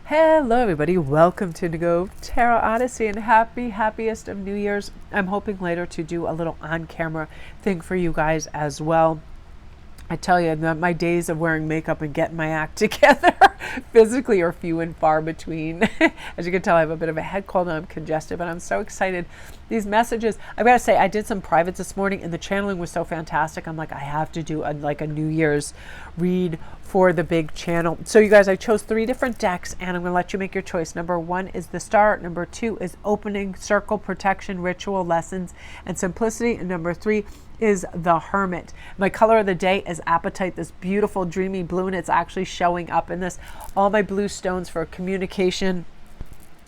Hello everybody, welcome to Go Tarot Odyssey and happiest of New Year's. I'm hoping later to do a little on-camera thing for you guys as well. I tell you, my days of wearing makeup and getting my act together physically are few and far between. As you can tell, I have a bit of a head cold and I'm congested, but I'm so excited. These messages, I've got to say, I did some privates this morning and the channeling was so fantastic. I'm like, I have to do a New Year's read for the big channel. So you guys, I chose 3 different decks and I'm going to let you make your choice. Number 1 is the Star. Number 2 is Opening, Circle, Protection, Ritual, Lessons, and Simplicity. And number 3 is the Hermit. My color of the day is Apatite, this beautiful dreamy blue, and it's actually showing up in this. All my blue stones for communication.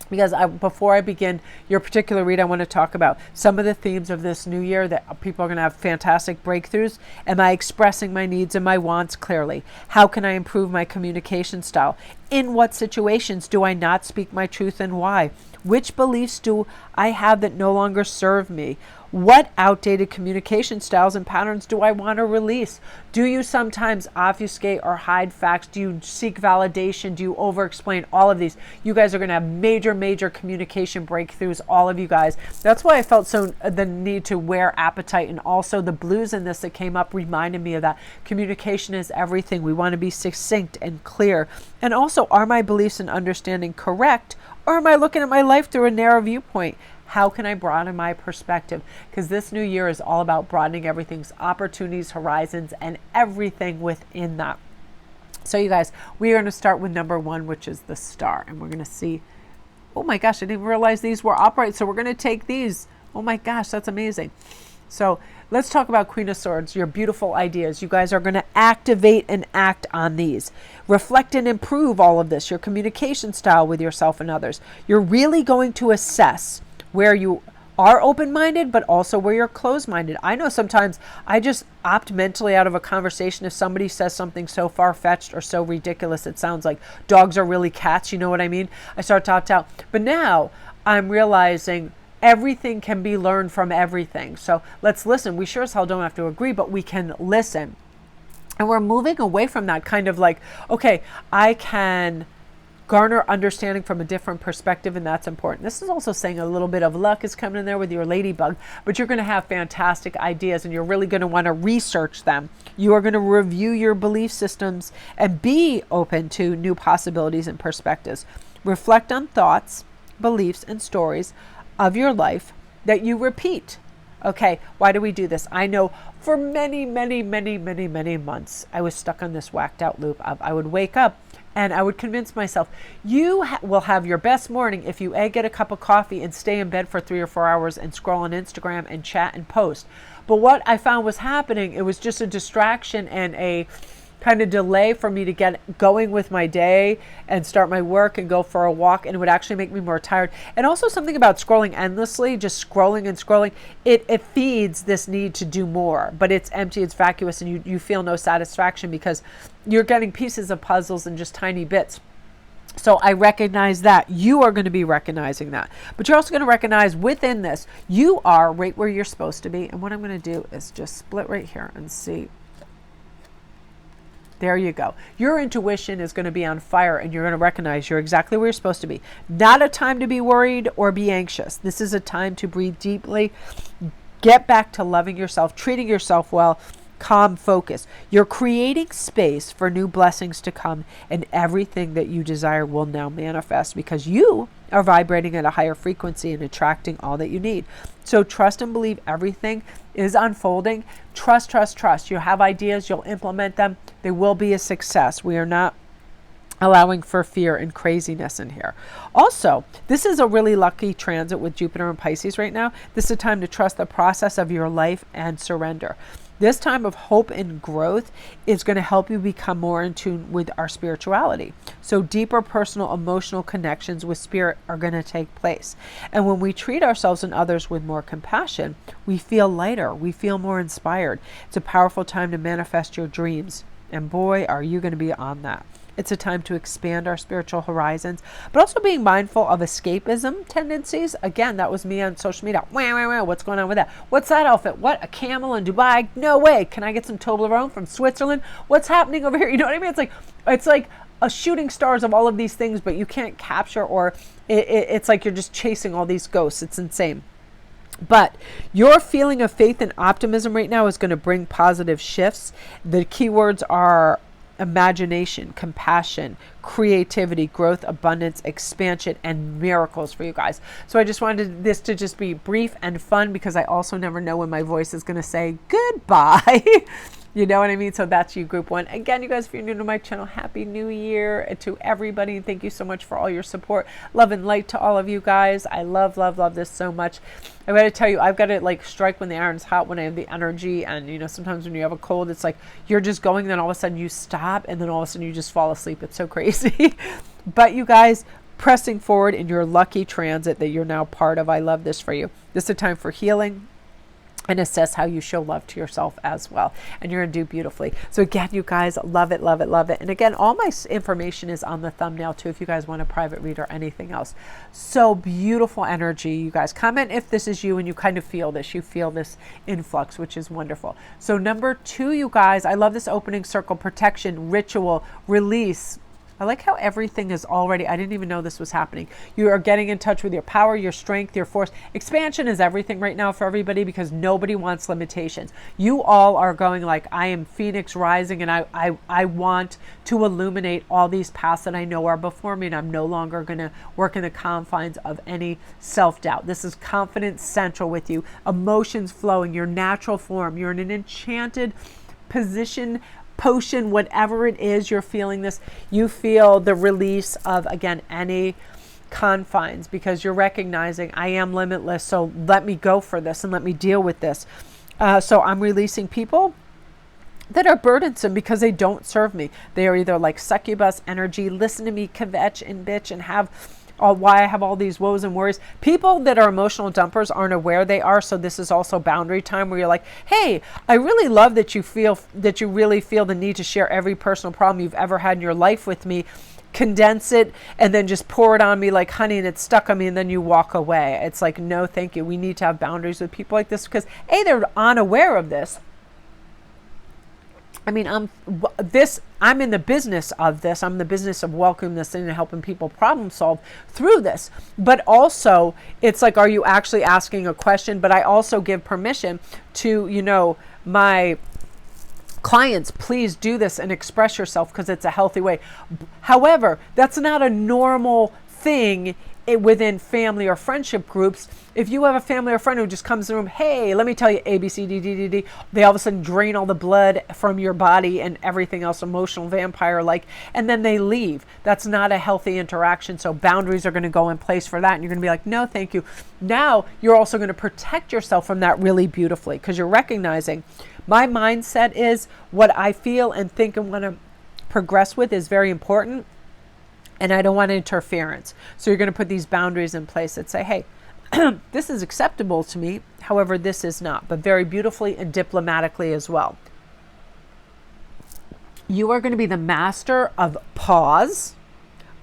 Because before I begin your particular read, I want to talk about some of the themes of this new year that people are going to have fantastic breakthroughs. Am I expressing my needs and my wants clearly? How can I improve my communication style? In what situations do I not speak my truth and why? Which beliefs do I have that no longer serve me? What outdated communication styles and patterns do I want to release? Do you sometimes obfuscate or hide facts? Do you seek validation? Do you over-explain? All of these. You guys are going to have major communication breakthroughs, all of you guys. That's why I felt the need to wear Apatite, and also the blues in this that came up reminded me of that. Communication is everything. We want to be succinct and clear. And also, are my beliefs and understanding correct? Or am I looking at my life through a narrow viewpoint? How can I broaden my perspective? Because this new year is all about broadening everything's opportunities, horizons, and everything within that. So you guys, we are going to start with number 1, which is the Star. And we're going to see, oh my gosh, I didn't realize these were upright. So we're going to take these. Oh my gosh, that's amazing. So let's talk about Queen of Swords, your beautiful ideas. You guys are going to activate and act on these. Reflect and improve all of this, your communication style with yourself and others. You're really going to assess where you are open-minded, but also where you're closed-minded. I know sometimes I just opt mentally out of a conversation if somebody says something so far-fetched or so ridiculous it sounds like dogs are really cats, you know what I mean? I start to opt out. But now I'm realizing everything can be learned from everything. So let's listen. We sure as hell don't have to agree, but we can listen. And we're moving away from that kind of like, okay, I can garner understanding from a different perspective, and that's important. This is also saying a little bit of luck is coming in there with your ladybug, but you're going to have fantastic ideas and you're really going to want to research them. You are going to review your belief systems and be open to new possibilities and perspectives. Reflect on thoughts, beliefs, and stories of your life that you repeat. Okay, why do we do this? I know for many months, I was stuck on this whacked out loop of I would wake up and I would convince myself, you will have your best morning if you get a cup of coffee and stay in bed for 3 or 4 hours and scroll on Instagram and chat and post. But what I found was happening, it was just a distraction and a kind of delay for me to get going with my day and start my work and go for a walk, and it would actually make me more tired. And also something about scrolling endlessly, just scrolling and scrolling, it feeds this need to do more, but it's empty, it's vacuous, and you feel no satisfaction because you're getting pieces of puzzles and just tiny bits. So I recognize that. You are going to be recognizing that. But you're also going to recognize within this, you are right where you're supposed to be. And what I'm going to do is just split right here and see. There you go. Your intuition is going to be on fire and you're going to recognize you're exactly where you're supposed to be. Not a time to be worried or be anxious. This is a time to breathe deeply, get back to loving yourself, treating yourself well, calm focus. You're creating space for new blessings to come, and everything that you desire will now manifest because you are vibrating at a higher frequency and attracting all that you need. So trust and believe everything is unfolding. Trust. You have ideas, you'll implement them. They will be a success. We are not allowing for fear and craziness in here. Also, this is a really lucky transit with Jupiter and Pisces right now. This is a time to trust the process of your life and surrender. This time of hope and growth is going to help you become more in tune with our spirituality. So deeper personal, emotional connections with spirit are going to take place. And when we treat ourselves and others with more compassion, we feel lighter, we feel more inspired. It's a powerful time to manifest your dreams. And boy, are you going to be on that. It's a time to expand our spiritual horizons, but also being mindful of escapism tendencies. Again, that was me on social media. What's going on with that? What's that outfit? What? A camel in Dubai? No way. Can I get some Toblerone from Switzerland? What's happening over here? You know what I mean? It's like shooting stars of all of these things, but you can't capture, or it's like you're just chasing all these ghosts. It's insane. But your feeling of faith and optimism right now is going to bring positive shifts. The keywords are imagination, compassion, creativity, growth, abundance, expansion, and miracles for you guys. So I just wanted this to just be brief and fun, because I also never know when my voice is going to say goodbye. You know what I mean? So that's you, group one. Again, you guys, if you're new to my channel, Happy New Year to everybody. And thank you so much for all your support. Love and light to all of you guys. I love, love, love this so much. I got to tell you, I've got to like strike when the iron's hot, when I have the energy. And, you know, sometimes when you have a cold, it's like you're just going, then all of a sudden you stop, and then all of a sudden you just fall asleep. It's so crazy. But you guys, pressing forward in your lucky transit that you're now part of. I love this for you. This is a time for healing, and assess how you show love to yourself as well. And you're going to do beautifully. So again, you guys, love it, love it, love it. And again, all my information is on the thumbnail too, if you guys want a private read or anything else. So beautiful energy, you guys. Comment if this is you and you kind of feel this. You feel this influx, which is wonderful. So number 2, you guys, I love this opening circle: protection, ritual, release. I like how everything is already, I didn't even know this was happening. You are getting in touch with your power, your strength, your force. Expansion is everything right now for everybody, because nobody wants limitations. You all are going like, I am Phoenix rising, and I want to illuminate all these paths that I know are before me, and I'm no longer going to work in the confines of any self-doubt. This is confidence central with you. Emotions flowing, your natural form. You're in an enchanted position, potion, whatever it is you're feeling this, you feel the release of, again, any confines, because you're recognizing I am limitless. So let me go for this and let me deal with this. So I'm releasing people that are burdensome because they don't serve me. They are either like succubus energy, listen to me kvetch and bitch and have why I have all these woes and worries. People that are emotional dumpers aren't aware they are. So this is also boundary time, where you're like, hey, I really love that you really feel the need to share every personal problem you've ever had in your life with me. Condense it and then just pour it on me like honey, and it's stuck on me, and then you walk away. It's like, no, thank you. We need to have boundaries with people like this, because A, they're unaware of this. I mean, I'm in the business of this. I'm in the business of welcoming this in and helping people problem solve through this. But also, it's like, are you actually asking a question? But I also give permission to, you know, my clients, please do this and express yourself, because it's a healthy way. However, that's not a normal thing within family or friendship groups. If you have a family or friend who just comes in the room, hey, let me tell you A, B, C, D, D, D, D, they all of a sudden drain all the blood from your body and everything else, emotional vampire like, and then they leave. That's not a healthy interaction. So boundaries are going to go in place for that. And you're going to be like, no, thank you. Now you're also going to protect yourself from that really beautifully, because you're recognizing my mindset is what I feel and think and want to progress with is very important. And I don't want interference. So you're going to put these boundaries in place that say, hey, this is acceptable to me. However, this is not, but very beautifully and diplomatically as well. You are going to be the master of pause,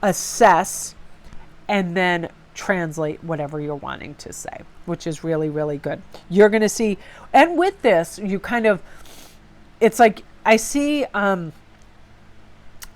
assess, and then translate whatever you're wanting to say, which is really, really good. You're going to see, and with this, you kind of, it's like, I see,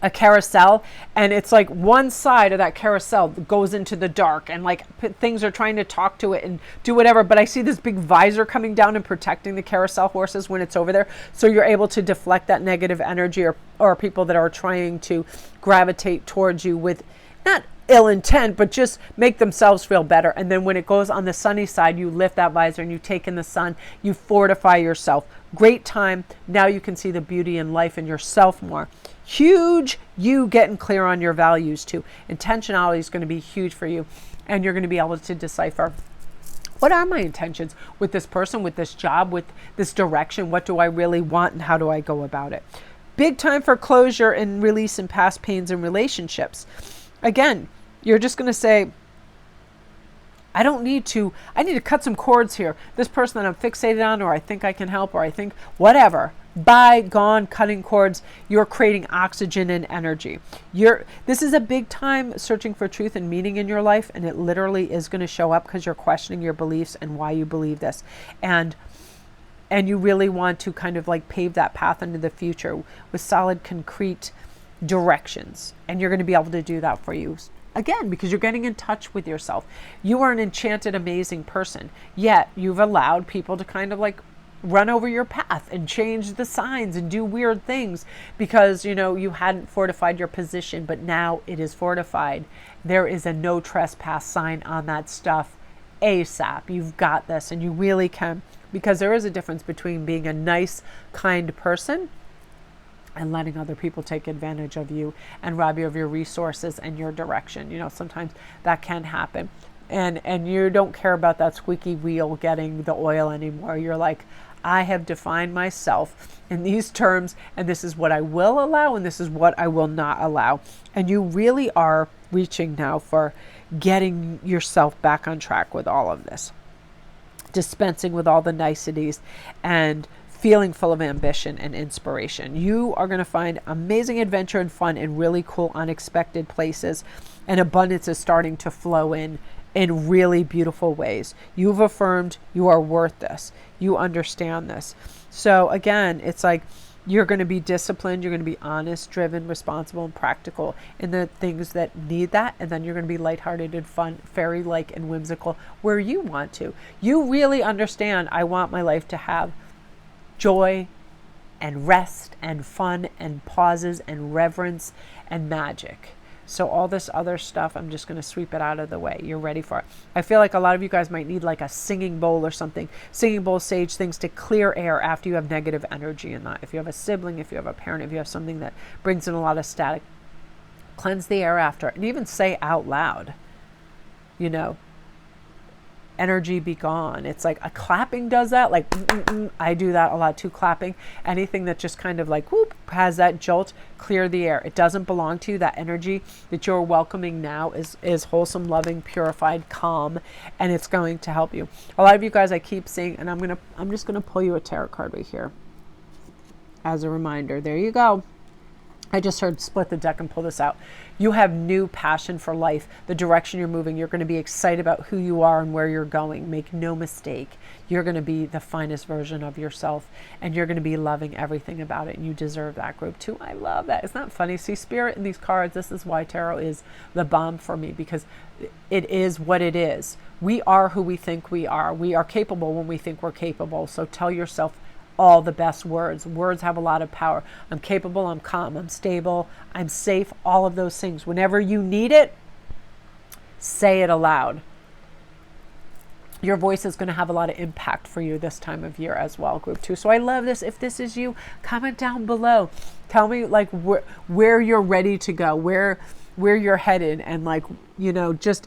a carousel, and it's like one side of that carousel goes into the dark, and like things are trying to talk to it and do whatever, but I see this big visor coming down and protecting the carousel horses when it's over there, so you're able to deflect that negative energy or people that are trying to gravitate towards you with not ill intent, but just make themselves feel better. And then when it goes on the sunny side, you lift that visor and you take in the sun, you fortify yourself. Great time. Now you can see the beauty in life and yourself more. Huge, you getting clear on your values too. Intentionality is going to be huge for you, and you're going to be able to decipher, what are my intentions with this person, with this job, with this direction? What do I really want, and how do I go about it? Big time for closure and release in past pains and relationships. Again, you're just going to say, I need to cut some cords here. This person that I'm fixated on, or I think I can help, or I think whatever. Bye, gone, cutting cords. You're creating oxygen and energy. This is a big time searching for truth and meaning in your life, and it literally is going to show up because you're questioning your beliefs and why you believe this. And you really want to kind of like pave that path into the future with solid, concrete directions. And you're going to be able to do that for you. Again, because you're getting in touch with yourself. You are an enchanted, amazing person. Yet you've allowed people to kind of like run over your path and change the signs and do weird things because, you know, you hadn't fortified your position, but now it is fortified. There is a no trespass sign on that stuff ASAP. You've got this, and you really can, because there is a difference between being a nice, kind person and letting other people take advantage of you and rob you of your resources and your direction. You know, sometimes that can happen. And you don't care about that squeaky wheel getting the oil anymore. You're like, I have defined myself in these terms, and this is what I will allow, and this is what I will not allow. And you really are reaching now for getting yourself back on track with all of this, dispensing with all the niceties and feeling full of ambition and inspiration. You are going to find amazing adventure and fun in really cool, unexpected places, and abundance is starting to flow in really beautiful ways. You've affirmed you are worth this. You understand this. So again, it's like you're going to be disciplined. You're going to be honest, driven, responsible, and practical in the things that need that. And then you're going to be lighthearted and fun, fairy-like and whimsical where you want to. You really understand, I want my life to have joy and rest and fun and pauses and reverence and magic. So all this other stuff, I'm just going to sweep it out of the way. You're ready for it. I feel like a lot of you guys might need like a singing bowl or something. Singing bowl, sage, things to clear air after you have negative energy in that. If you have a sibling, if you have a parent, if you have something that brings in a lot of static, cleanse the air after. And even say out loud, you know, energy be gone. It's like a clapping does that. Like I do that a lot too, clapping. Anything that just kind of like whoop has that jolt, clear the air. It doesn't belong to you. That energy that you're welcoming now is wholesome, loving, purified, calm, and it's going to help you. A lot of you guys I keep seeing, and I'm just gonna pull you a tarot card right here as a reminder. There you go. I just heard split the deck and pull this out. You have new passion for life, the direction you're moving. You're going to be excited about who you are and where you're going. Make no mistake. You're going to be the finest version of yourself, and you're going to be loving everything about it. And you deserve that, group 2. I love that. Isn't that funny? See, spirit in these cards, this is why tarot is the bomb for me, because it is what it is. We are who we think we are. We are capable when we think we're capable. So tell yourself all the best words. Words have a lot of power. I'm capable, I'm calm, I'm stable, I'm safe, all of those things. Whenever you need it, say it aloud. Your voice is going to have a lot of impact for you this time of year as well, group 2. So I love this. If this is you, comment down below. Tell me like where you're ready to go, where you're headed, and like, you know, just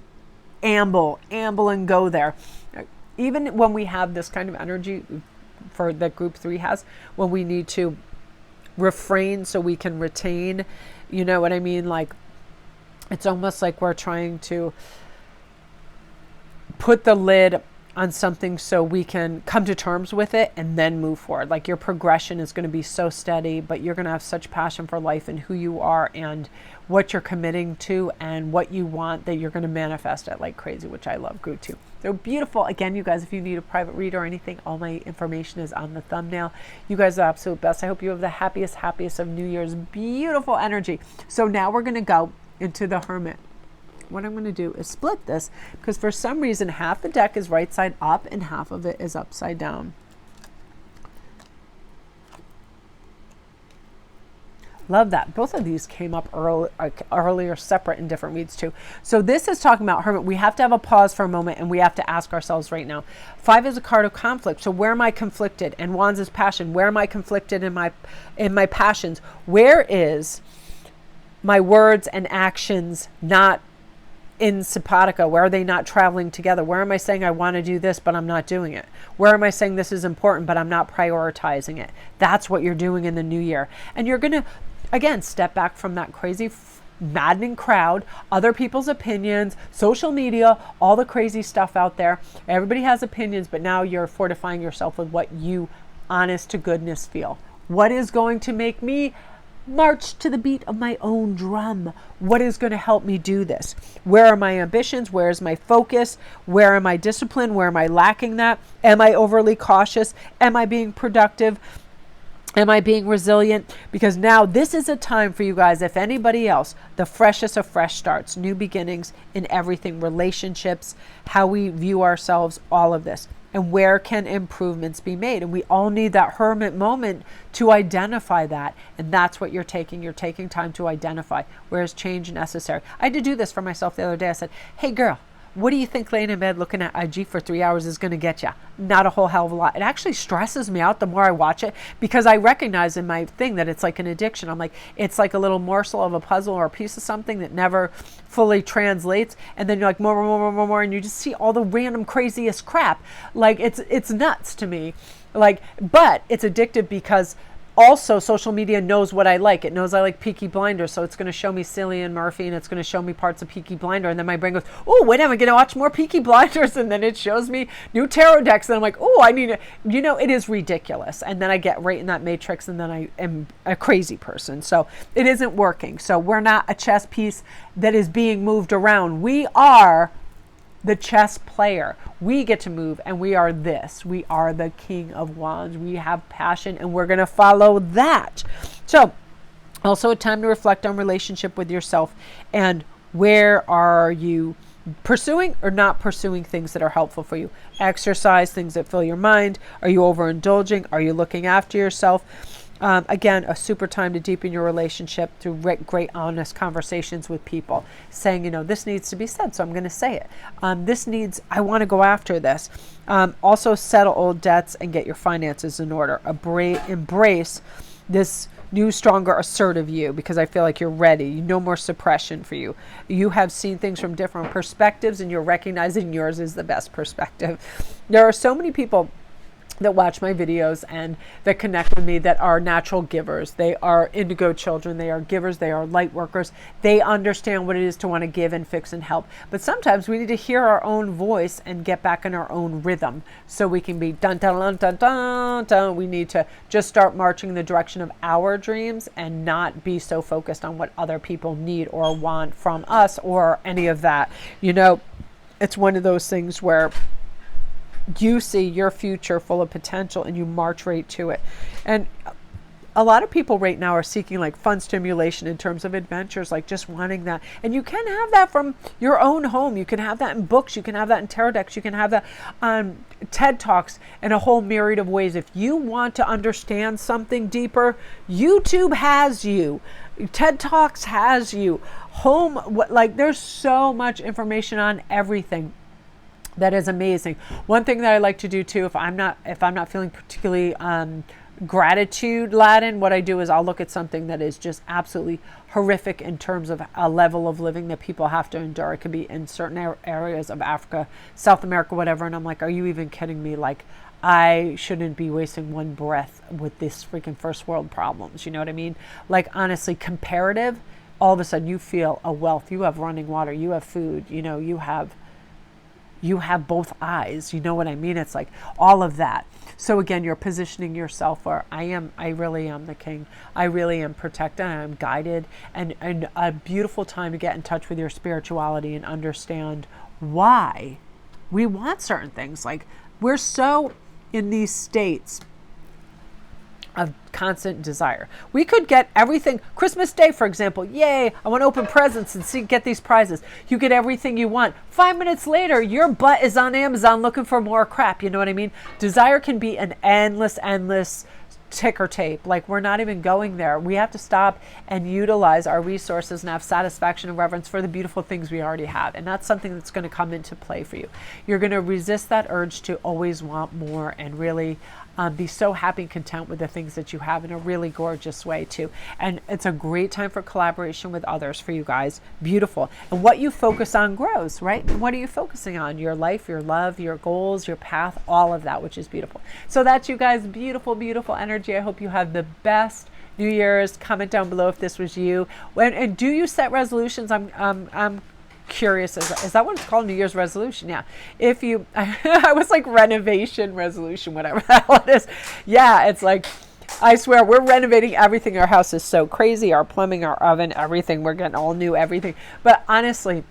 amble and go there. Even when we have this kind of energy for that group 3 has, when we need to refrain so we can retain, you know what I mean? Like, it's almost like we're trying to put the lid on something so we can come to terms with it and then move forward. Like, your progression is going to be so steady, but you're going to have such passion for life and who you are and what you're committing to and what you want, that you're going to manifest it like crazy, which I love, group 2. They're beautiful. Again, you guys, if you need a private read or anything, all my information is on the thumbnail. You guys are the absolute best. I hope you have the happiest of New Year's. Beautiful energy. So now we're going to go into the Hermit. What I'm going to do is split this, because for some reason half the deck is right side up and half of it is upside down. Love that. Both of these came up earlier, separate in different reads too. So this is talking about Hermit. We have to have a pause for a moment, and we have to ask ourselves right now. 5 is a card of conflict. So where am I conflicted? And Wands is passion. Where am I conflicted in my passions? Where is my words and actions not in simpatico? Where are they not traveling together? Where am I saying I want to do this, but I'm not doing it? Where am I saying this is important, but I'm not prioritizing it? That's what you're doing in the new year. And you're going to, again, step back from that crazy, maddening crowd, other people's opinions, social media, all the crazy stuff out there. Everybody has opinions, but now you're fortifying yourself with what you, honest to goodness, feel. What is going to make me march to the beat of my own drum? What is going to help me do this? Where are my ambitions? Where is my focus? Where am I disciplined? Where am I lacking that? Am I overly cautious? Am I being productive? Am I being resilient? Because now this is a time for you guys, if anybody else, the freshest of fresh starts, new beginnings in everything, relationships, how we view ourselves, all of this. And where can improvements be made? And we all need that hermit moment to identify that. And that's what you're taking. You're taking time to identify where is change necessary. I had to do this for myself the other day. I said, hey girl, what do you think laying in bed looking at IG for 3 hours is going to get you? Not a whole hell of a lot. It actually stresses me out the more I watch it, because I recognize in my thing that it's like an addiction. I'm like, it's like a little morsel of a puzzle or a piece of something that never fully translates. And then you're like, more, and you just see all the random craziest crap. Like it's nuts to me. Like, but it's addictive because also social media knows what I like. It knows I like Peaky Blinders, so it's going to show me Cillian Murphy and it's going to show me parts of Peaky Blinder, and then my brain goes, oh, when am I going to watch more Peaky Blinders? And then it shows me new tarot decks, and I'm like, oh, I need to, it is ridiculous. And then I get right in that matrix, and then I am a crazy person. So it isn't working. So we're not a chess piece that is being moved around. We are the chess player. We get to move, and we are this. We are the King of Wands. We have passion, and we're going to follow that. So also a time to reflect on relationship with yourself, and where are you pursuing or not pursuing things that are helpful for you? Exercise, things that fill your mind. Are you overindulging? Are you looking after yourself? Again, a super time to deepen your relationship through great honest conversations with people, saying, this needs to be said, so I'm going to say it. I want to go after this. Also settle old debts and get your finances in order. Embrace this new, stronger, assertive you, because I feel like you're ready. No more suppression for you. You have seen things from different perspectives, and you're recognizing yours is the best perspective. There are so many people that watch my videos and that connect with me that are natural givers. They are indigo children. They are givers. They are light workers. They understand what it is to want to give and fix and help. But sometimes we need to hear our own voice and get back in our own rhythm so we can be dun dun dun dun dun dun. We need to just start marching in the direction of our dreams and not be so focused on what other people need or want from us or any of that. It's one of those things where you see your future full of potential and you march right to it. And a lot of people right now are seeking like fun stimulation in terms of adventures, like just wanting that. And you can have that from your own home. You can have that in books. You can have that in tarot decks. You can have that on TED Talks in a whole myriad of ways. If you want to understand something deeper, YouTube has you. TED Talks has you. There's so much information on everything. That is amazing. One thing that I like to do too, if I'm not feeling particularly gratitude laden, what I do is I'll look at something that is just absolutely horrific in terms of a level of living that people have to endure. It could be in certain areas of Africa, South America, whatever. And I'm like, are you even kidding me? Like, I shouldn't be wasting one breath with this freaking first world problems. You know what I mean? Like, honestly, comparative, all of a sudden you feel a wealth. You have running water. You have food. You have both eyes. You know what I mean? It's like all of that. So again, you're positioning yourself for, I really am the king. I really am protected. I'm guided, and a beautiful time to get in touch with your spirituality and understand why we want certain things. Like, we're so in these states of constant desire. We could get everything. Christmas Day, for example, yay, I want to open presents and get these prizes. You get everything you want. 5 minutes later, your butt is on Amazon looking for more crap. You know what I mean? Desire can be an endless ticker tape. Like, we're not even going there. We have to stop and utilize our resources and have satisfaction and reverence for the beautiful things we already have. And that's something that's going to come into play for you. You're going to resist that urge to always want more and really be so happy and content with the things that you have in a really gorgeous way too. And it's a great time for collaboration with others for you guys. Beautiful. And what you focus on grows, right? And what are you focusing on? Your life, your love, your goals, your path, all of that, which is beautiful. So that's, you guys, beautiful, beautiful energy. I hope you have the best New Year's. Comment down below if this was you. And do you set resolutions? I'm curious, is that what it's called? New Year's resolution? Yeah. If you, I was like renovation resolution, whatever the hell it is. Yeah, it's like, I swear we're renovating everything. Our house is so crazy. Our plumbing, our oven, everything. We're getting all new everything. But honestly,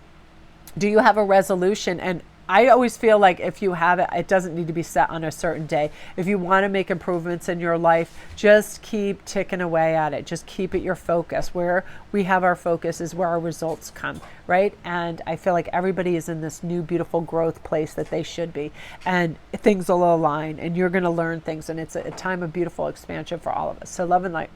do you have a resolution? And I always feel like if you have it, it doesn't need to be set on a certain day. If you want to make improvements in your life, just keep ticking away at it. Just keep it your focus. Where we have our focus is where our results come, right? And I feel like everybody is in this new, beautiful growth place that they should be. And things will align and you're going to learn things. And it's a time of beautiful expansion for all of us. So love and light.